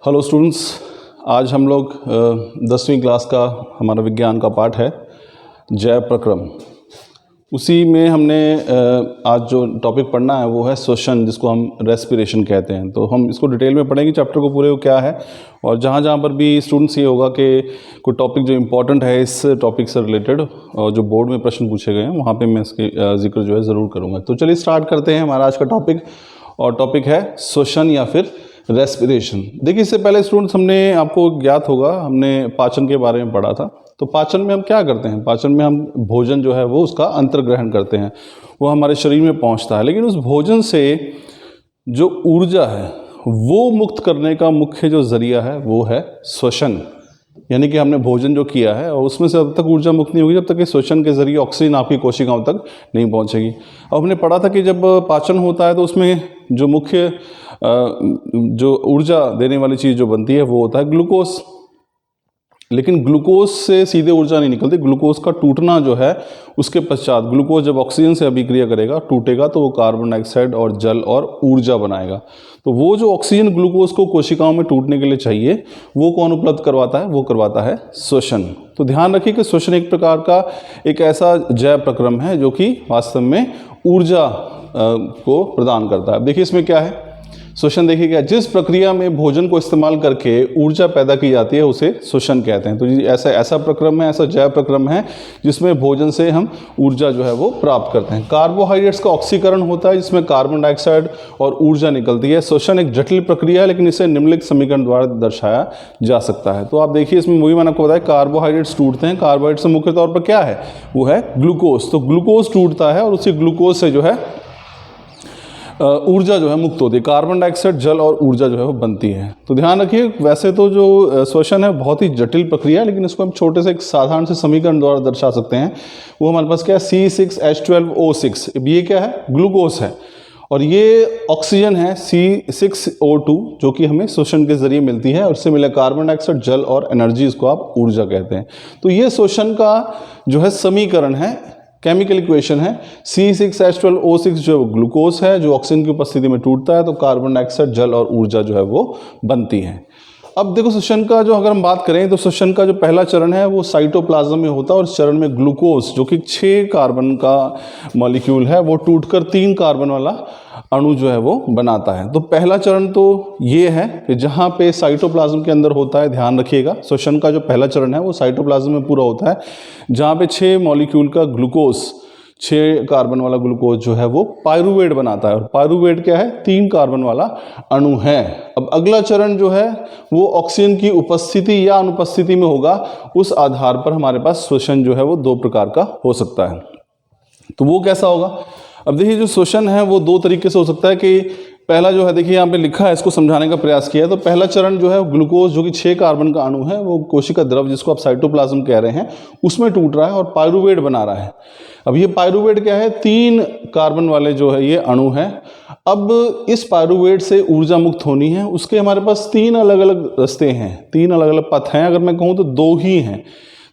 Hello students, आज हम लोग 10वीं क्लास का हमारा विज्ञान का पाठ है जैव प्रक्रम। उसी में हमने आज जो टॉपिक पढ़ना है वो है श्वसन, जिसको हम रेस्पिरेशन कहते हैं। तो हम इसको डिटेल में पढ़ेंगे चैप्टर को पूरे, वो क्या है। और जहाँ जहाँ पर भी स्टूडेंट्स ये होगा कि कोई टॉपिक जो इम्पोर्टेंट है इस टॉपिक से रिलेटेड और जो बोर्ड में प्रश्न पूछे गए हैं वहाँ पर मैं इसके जिक्र जो है ज़रूर करूँगा। तो चलिए स्टार्ट करते हैं हमारा आज का टॉपिक, और टॉपिक है श्वसन या फिर रेस्पिरेशन। देखिए, इससे पहले स्टूडेंट्स हमने आपको ज्ञात होगा, हमने पाचन के बारे में पढ़ा था। तो पाचन में हम क्या करते हैं? पाचन में हम भोजन जो है वो उसका अंतर्ग्रहण करते हैं, वो हमारे शरीर में पहुंचता है। लेकिन उस भोजन से जो ऊर्जा है वो मुक्त करने का मुख्य जो जरिया है वो है श्वसन। यानी कि हमने भोजन जो किया है और उसमें से तब तक ऊर्जा मुक्त नहीं होगी जब तक कि श्वसन के जरिए ऑक्सीजन आपकी कोशिकाओं तक नहीं पहुंचेगी। अब हमने पढ़ा था कि जब पाचन होता है तो उसमें जो मुख्य जो ऊर्जा देने वाली चीज़ जो बनती है वो होता है ग्लूकोज। लेकिन ग्लूकोज से सीधे ऊर्जा नहीं निकलती। ग्लूकोज का टूटना जो है उसके पश्चात ग्लूकोज जब ऑक्सीजन से अभिक्रिया करेगा, टूटेगा, तो वो कार्बन डाइऑक्साइड और जल और ऊर्जा बनाएगा। तो वो जो ऑक्सीजन ग्लूकोज को कोशिकाओं में टूटने के लिए चाहिए वो कौन उपलब्ध करवाता है? वो करवाता है श्वसन। तो ध्यान रखिए कि श्वसन एक प्रकार का एक ऐसा जैव प्रक्रम है जो कि वास्तव में ऊर्जा को प्रदान करता है। देखिए इसमें क्या है श्वसन। देखिए क्या, जिस प्रक्रिया में भोजन को इस्तेमाल करके ऊर्जा पैदा की जाती है उसे श्वसन कहते हैं। तो ऐसा प्रक्रम है, ऐसा जैव प्रक्रम है जिसमें भोजन से हम ऊर्जा जो है वो प्राप्त करते हैं। कार्बोहाइड्रेट्स का ऑक्सीकरण होता है जिसमें कार्बन डाइऑक्साइड और ऊर्जा निकलती है। श्वसन एक जटिल प्रक्रिया है लेकिन इसे निम्नलिखित समीकरण द्वारा दर्शाया जा सकता है। तो आप देखिए इसमें वही मैंने आपको बताया, कार्बोहाइड्रेट्स टूटते हैं। कार्बोहाइड्रेट से मुख्य तौर पर क्या है? वो है ग्लूकोज। तो ग्लूकोज टूटता है और उसी ग्लूकोज से जो है ऊर्जा जो है मुक्त होती है। कार्बन डाइऑक्साइड, जल और ऊर्जा जो है वो बनती है। तो ध्यान रखिए, वैसे तो जो श्वसन है बहुत ही जटिल प्रक्रिया है लेकिन इसको हम छोटे से एक साधारण से समीकरण द्वारा दर्शा सकते हैं। वो हमारे पास क्या है? C6H12O6। ये क्या है? ग्लूकोज है। और ये ऑक्सीजन है C6O2 जो कि हमें श्वसन के जरिए मिलती है, और उससे मिला कार्बन डाइऑक्साइड, जल और एनर्जी, इसको आप ऊर्जा कहते हैं। तो ये श्वसन का जो है समीकरण है, केमिकल इक्वेशन है। C6H12O6 जो ग्लूकोज है जो ऑक्सीजन की उपस्थिति में टूटता है, तो कार्बन डाइऑक्साइड, जल और ऊर्जा जो है वो बनती है। अब देखो श्वसन का जो अगर हम बात करें तो श्वसन का जो पहला चरण है वो साइटोप्लाज्म में होता है, और इस चरण में ग्लूकोज जो कि 6 कार्बन का मॉलिक्यूल है वो टूटकर 3 कार्बन वाला अणु जो है वो बनाता है। तो पहला चरण तो ये है कि जहाँ पे साइटोप्लाज्म के अंदर होता है। ध्यान रखिएगा, श्वसन का जो पहला चरण है वो साइटोप्लाज्म में पूरा होता है, जहाँ पे 6 मॉलिक्यूल का ग्लूकोज, 6 कार्बन वाला ग्लूकोज जो है वो पायरुवेट बनाता है। और पायरुवेट क्या है? 3 कार्बन वाला अणु है। अब अगला चरण जो है वो ऑक्सीजन की उपस्थिति या अनुपस्थिति में होगा। उस आधार पर हमारे पास श्वसन जो है वो 2 प्रकार का हो सकता है। तो वो कैसा होगा? अब देखिए, जो श्वसन है वो 2 तरीके से हो सकता है कि पहला जो है, देखिए यहाँ पे लिखा है, इसको समझाने का प्रयास किया है। तो पहला चरण जो है ग्लूकोज जो कि 6 कार्बन का अणु है वो कोशिका द्रव जिसको आप साइटोप्लाज्म कह रहे हैं उसमें टूट रहा है और पायरुवेट बना रहा है। अब ये पायरुवेट क्या है? 3 कार्बन वाले जो है ये अणु है। अब इस पायरुवेट से ऊर्जा मुक्त होनी है, उसके हमारे पास 3 अलग अलग रास्ते हैं, 3 अलग अलग पथ हैं। अगर मैं कहूँ तो 2 ही हैं।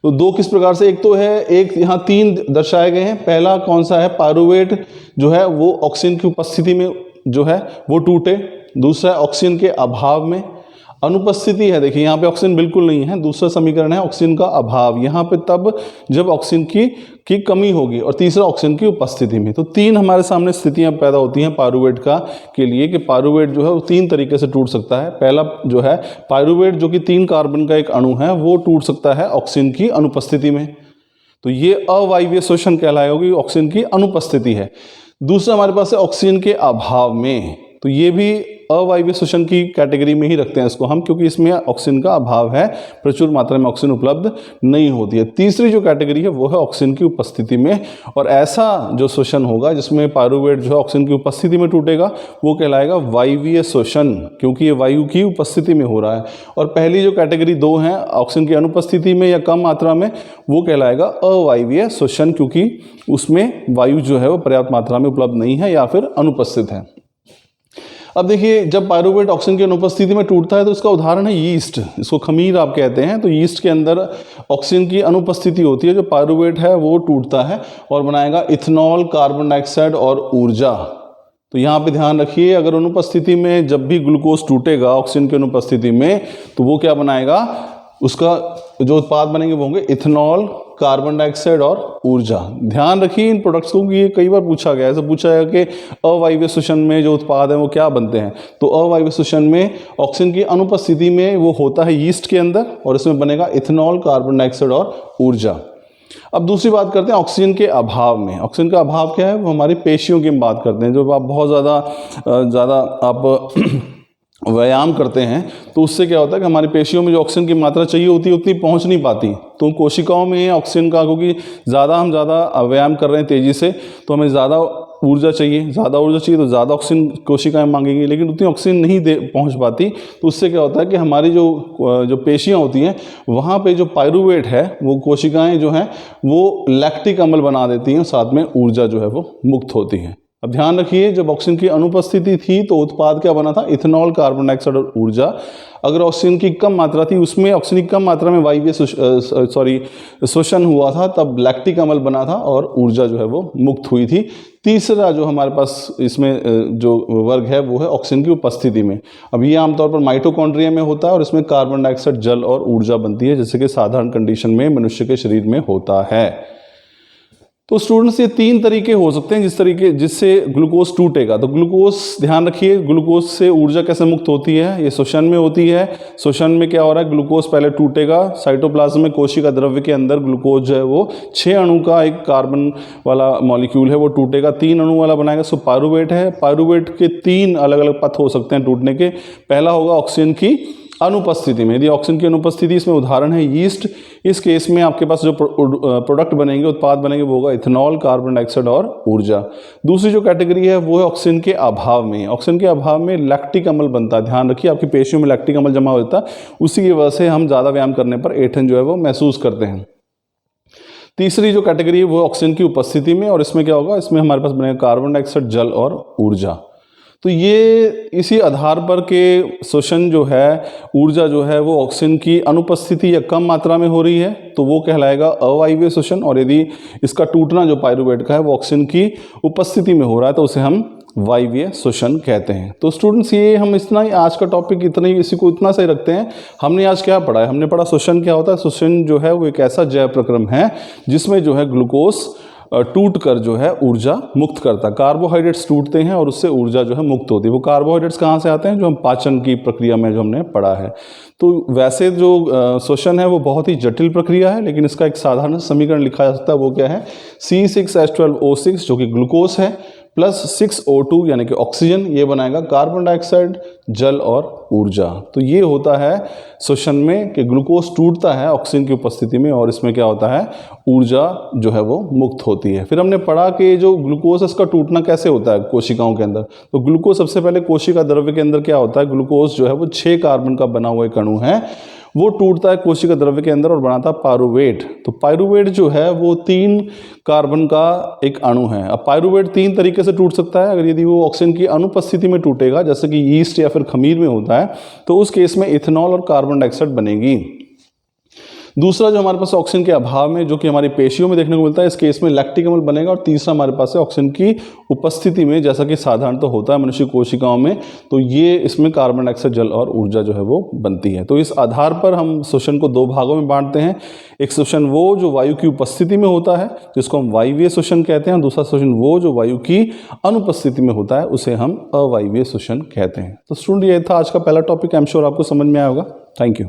तो 2 किस प्रकार से? एक तो है, एक यहाँ 3 दर्शाए गए हैं। पहला कौन सा है? पायरुवेट जो है वो ऑक्सीजन की उपस्थिति में जो है वो टूटे। दूसरा ऑक्सीजन के अभाव में। अनुपस्थिति है, देखिए यहाँ पे ऑक्सीजन बिल्कुल नहीं है। दूसरा समीकरण है ऑक्सीजन का अभाव, यहाँ पे तब जब ऑक्सीजन की कमी होगी। और तीसरा ऑक्सीजन की उपस्थिति में। तो 3 हमारे सामने स्थितियां पैदा होती हैं पायरुवेट का के लिए कि पायरुवेट जो है वो 3 तरीके से टूट सकता है। पहला जो है पायरुवेट जो कि 3 कार्बन का एक अणु है वो टूट सकता है ऑक्सीजन की अनुपस्थिति में। तो ये अवायवीय श्वसन कहलाएगा क्योंकि ऑक्सीजन की अनुपस्थिति है। दूसरा हमारे पास है ऑक्सीजन के अभाव में। तो ये भी अवायवीय श्वसन की कैटेगरी में ही रखते हैं इसको हम, क्योंकि इसमें ऑक्सीजन का अभाव है, प्रचुर मात्रा में ऑक्सीजन उपलब्ध नहीं होती है। तीसरी जो कैटेगरी है वो है ऑक्सीजन की उपस्थिति में। और ऐसा जो श्वसन होगा जिसमें पायरुवेट जो है ऑक्सीजन की उपस्थिति में टूटेगा वो कहलाएगा वायवीय श्वसन, क्योंकि ये वायु की उपस्थिति में हो रहा है। और पहली जो कैटेगरी 2 है ऑक्सीजन की अनुपस्थिति में या कम मात्रा में, वो कहलाएगा अवायवीय श्वसन, क्योंकि उसमें वायु जो है वो पर्याप्त मात्रा में उपलब्ध नहीं है या फिर अनुपस्थित है। अब देखिए, जब पायरुवेट ऑक्सीजन की अनुपस्थिति में टूटता है तो इसका उदाहरण है यीस्ट। इसको खमीर आप कहते हैं। तो यीस्ट के अंदर ऑक्सीजन की अनुपस्थिति होती है, जो पायरुवेट है वो टूटता है और बनाएगा इथेनॉल, कार्बन डाइऑक्साइड और ऊर्जा। तो यहाँ पे ध्यान रखिए, अगर अनुपस्थिति में जब भी ग्लूकोज टूटेगा ऑक्सीजन की अनुपस्थिति में, तो वो क्या बनाएगा, उसका जो उत्पाद बनेंगे वो होंगे इथेनॉल, कार्बन डाइऑक्साइड और ऊर्जा। ध्यान रखिए इन प्रोडक्ट्स को, ये कई बार पूछा गया है, ऐसा पूछा है कि अवायवीय श्वसन में जो उत्पाद है वो क्या बनते हैं। तो अवायवीय श्वसन में ऑक्सीजन की अनुपस्थिति में वो होता है यीस्ट के अंदर, और इसमें बनेगा इथेनॉल, कार्बन डाइऑक्साइड और ऊर्जा। अब दूसरी बात करते हैं ऑक्सीजन के अभाव में। ऑक्सीजन का अभाव क्या है, वो हमारी पेशियों की हम बात करते हैं। जब आप बहुत ज़्यादा आप व्यायाम करते हैं तो उससे क्या होता है कि हमारी पेशियों में जो ऑक्सीजन की मात्रा चाहिए होती है उतनी पहुंच नहीं पाती। तो कोशिकाओं में ऑक्सीजन का, क्योंकि हम ज़्यादा व्यायाम कर रहे हैं तेज़ी से, तो हमें ज़्यादा ऊर्जा चाहिए तो ज़्यादा ऑक्सीजन कोशिकाएं मांगेंगी, लेकिन उतनी ऑक्सीजन नहीं पहुंच पाती। तो उससे क्या होता है कि हमारी जो पेशियां होती हैं वहाँ पे जो पायरुवेट है, वो कोशिकाएं जो हैं वो लैक्टिक अम्ल बना देती हैं, साथ में ऊर्जा जो है वो मुक्त होती है। अब ध्यान रखिए, जब ऑक्सीजन की अनुपस्थिति थी तो उत्पाद क्या बना था, इथेनॉल, कार्बन डाइऑक्साइड और ऊर्जा। अगर ऑक्सीजन की कम मात्रा थी, उसमें ऑक्सीजन की कम मात्रा में वायवीय श्वसन हुआ था, तब लैक्टिक अम्ल बना था और ऊर्जा जो है वो मुक्त हुई थी। तीसरा जो हमारे पास इसमें जो वर्ग है वो है ऑक्सीजन की उपस्थिति में। अब ये आमतौर पर माइटोकॉन्ड्रिया में होता है और इसमें कार्बन डाइऑक्साइड, जल और ऊर्जा बनती है, जैसे कि साधारण कंडीशन में मनुष्य के शरीर में होता है। तो स्टूडेंट्स, ये तीन तरीके हो सकते हैं जिससे ग्लूकोज टूटेगा। तो ग्लूकोज, ध्यान रखिए, ग्लूकोज से ऊर्जा कैसे मुक्त होती है, ये श्वसन में होती है। श्वसन में क्या हो रहा है, ग्लूकोज पहले टूटेगा, साइटोप्लाज्म में कोशिका द्रव्य के अंदर ग्लूकोज जो है वो 6 अणु का एक कार्बन वाला मॉलिक्यूल है, वो टूटेगा, 3 अणु वाला बनाएगा। सो पायरुवेट है, पायरुवेट के 3 अलग अलग पथ हो सकते हैं टूटने के। पहला होगा ऑक्सीजन की अनुपस्थिति में। यदि ऑक्सीजन की अनुपस्थिति, इसमें उदाहरण है यीस्ट, इस केस में आपके पास जो प्रोडक्ट बनेंगे, उत्पाद बनेंगे, वो होगा इथेनॉल, कार्बन डाइऑक्साइड और ऊर्जा। दूसरी जो कैटेगरी है वो है ऑक्सीजन के अभाव में। ऑक्सीजन के अभाव में लैक्टिक अम्ल बनता है। ध्यान रखिए, आपकी पेशियों में लैक्टिक अम्ल जमा होता है, उसी की वजह से हम ज़्यादा व्यायाम करने पर ऐंठन जो है वो महसूस करते हैं। तीसरी जो कैटेगरी है वो ऑक्सीजन की उपस्थिति में, और इसमें क्या होगा, इसमें हमारे पास बनेगा कार्बन डाइऑक्साइड, जल और ऊर्जा। तो ये इसी आधार पर के श्वसन जो है, ऊर्जा जो है वो ऑक्सीजन की अनुपस्थिति या कम मात्रा में हो रही है तो वो कहलाएगा अवायवीय श्वसन, और यदि इसका टूटना जो पायरुवेट का है वो ऑक्सीजन की उपस्थिति में हो रहा है तो उसे हम वायवीय श्वसन कहते हैं। तो स्टूडेंट्स, ये हम इतना ही, आज का टॉपिक इतना ही, इसी को इतना सही रखते हैं। हमने आज क्या पढ़ा है, हमने पढ़ा श्वसन क्या होता है। श्वसन जो है वो एक ऐसा जैव प्रक्रम है जिसमें जो है ग्लूकोज टूट कर जो है ऊर्जा मुक्त करता है। कार्बोहाइड्रेट्स टूटते हैं और उससे ऊर्जा जो है मुक्त होती है। वो कार्बोहाइड्रेट्स कहाँ से आते हैं, जो हम पाचन की प्रक्रिया में जो हमने पढ़ा है। तो वैसे जो श्वसन है वो बहुत ही जटिल प्रक्रिया है, लेकिन इसका एक साधारण समीकरण लिखा जा सकता है। वो क्या है, C6H12O6 जो कि ग्लूकोज है, प्लस 6O2 यानी कि ऑक्सीजन, ये बनाएगा कार्बन डाइऑक्साइड, जल और ऊर्जा। तो ये होता है श्वसन में कि ग्लूकोज टूटता है ऑक्सीजन की उपस्थिति में, और इसमें क्या होता है, ऊर्जा जो है वो मुक्त होती है। फिर हमने पढ़ा कि जो ग्लूकोज, इसका टूटना कैसे होता है कोशिकाओं के अंदर। तो ग्लूकोज सबसे पहले कोशिका द्रव्य के अंदर क्या होता है, ग्लूकोज जो है वो 6 कार्बन का बना हुआ एक अणु है, वो टूटता है कोशिका द्रव्य के अंदर और बनाता है पायरुवेट। तो पायरुवेट जो है वो 3 कार्बन का एक अणु है। अब पायरुवेट 3 तरीके से टूट सकता है। अगर यदि वो ऑक्सीजन की अनुपस्थिति में टूटेगा, जैसे कि यीस्ट या फिर खमीर में होता है, तो उस केस में इथेनॉल और कार्बन डाइऑक्साइड बनेगी। दूसरा जो हमारे पास ऑक्सीजन के अभाव में, जो कि हमारी पेशियों में देखने को मिलता है, इस केस में लैक्टिक अम्ल बनेगा। और तीसरा हमारे पास है ऑक्सीजन की उपस्थिति में, जैसा कि साधारण तो होता है मनुष्य कोशिकाओं में, तो ये इसमें कार्बन डाइऑक्साइड, जल और ऊर्जा जो है वो बनती है। तो इस आधार पर हम श्वसन को 2 भागों में बांटते हैं। एक श्वसन वो जो वायु की उपस्थिति में होता है, जिसको हम वायवीय श्वसन कहते हैं, और दूसरा श्वसन वो जो वायु की अनुपस्थिति में होता है, उसे हम अवायवीय श्वसन कहते हैं। तो स्टूडेंट, ये था आज का पहला टॉपिक। आई एम श्योर आपको समझ में आया होगा। Thank you.